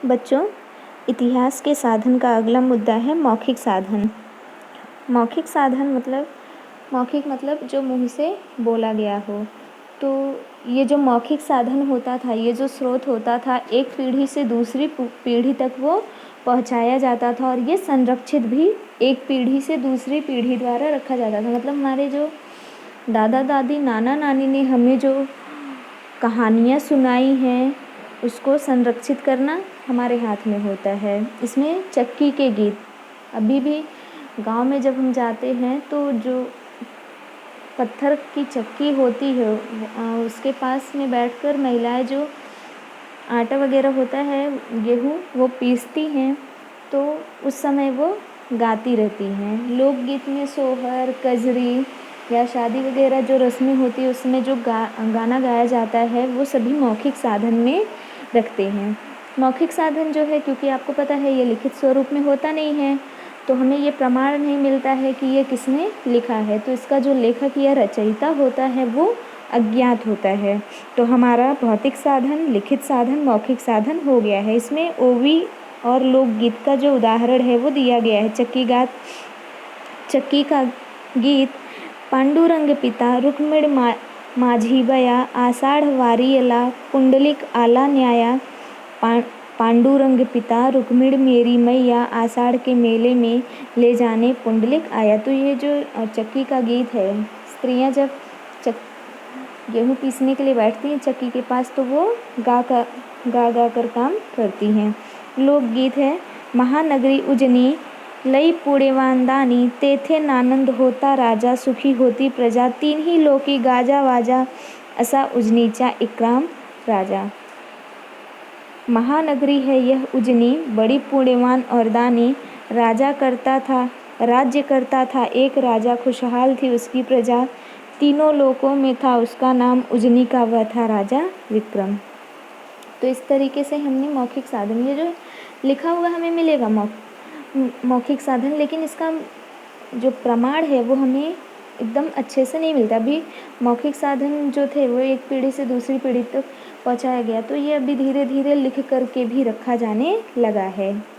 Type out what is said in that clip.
बच्चों, इतिहास के साधन का अगला मुद्दा है मौखिक साधन। मौखिक साधन मौखिक मतलब जो मुँह से बोला गया हो। तो ये जो मौखिक साधन होता था, ये जो स्रोत होता था, एक पीढ़ी से दूसरी पीढ़ी तक वो पहुंचाया जाता था और ये संरक्षित भी एक पीढ़ी से दूसरी पीढ़ी द्वारा रखा जाता था। मतलब हमारे जो दादा दादी नाना नानी ने हमें जो कहानियाँ सुनाई हैं, उसको संरक्षित करना हमारे हाथ में होता है। इसमें चक्की के गीत, अभी भी गांव में जब हम जाते हैं तो जो पत्थर की चक्की होती है, उसके पास में बैठकर महिलाएं जो आटा वगैरह होता है, गेहूँ, वो पीसती हैं, तो उस समय वो गाती रहती हैं। लोकगीत में सोहर, कजरी या शादी वगैरह जो रस्में होती है, उसमें जो गाना गाया जाता है, वो सभी मौखिक साधन में रखते हैं। मौखिक साधन जो है, क्योंकि आपको पता है ये लिखित स्वरूप में होता नहीं है, तो हमें ये प्रमाण नहीं मिलता है कि ये किसने लिखा है, तो इसका जो लेखक या रचयिता होता है वो अज्ञात होता है। तो हमारा भौतिक साधन, लिखित साधन, मौखिक साधन हो गया है। इसमें ओवी और लोकगीत का जो उदाहरण है वो दिया गया है। चक्की का गीत पांडुरंग पिता रुक्मिण माझी बया आषाढ़ वारियला पुंडलिक आला न्याया। पांडुरंग पिता रुक्मिण मेरी मैया आषाढ़ के मेले में ले जाने पुंडलिक आया। तो ये जो चक्की का गीत है, स्त्रियां जब गेहूँ पीसने के लिए बैठती हैं चक्की के पास, तो वो गा कर काम करती हैं। लोकगीत है महानगरी उजनी लई पुणेवांदानी तेथे नानंद होता राजा सुखी होती प्रजा तीन ही लोकी गाजा वाजा असा उजनीचा इकराम राजा। महानगरी है यह उजनी, बड़ी पुण्यवान और दानी, राज्य करता था एक राजा, खुशहाल थी उसकी प्रजा, तीनों लोकों में था उसका नाम, उजनी का वह था राजा विक्रम। तो इस तरीके से हमने मौखिक साधन, ये जो लिखा हुआ हमें मिलेगा मौखिक साधन, लेकिन इसका जो प्रमाण है वो हमें एकदम अच्छे से नहीं मिलता। अभी मौखिक साधन जो थे वो एक पीढ़ी से दूसरी पीढ़ी तक पहुंचाया गया, तो ये अभी धीरे धीरे लिख करके भी रखा जाने लगा है।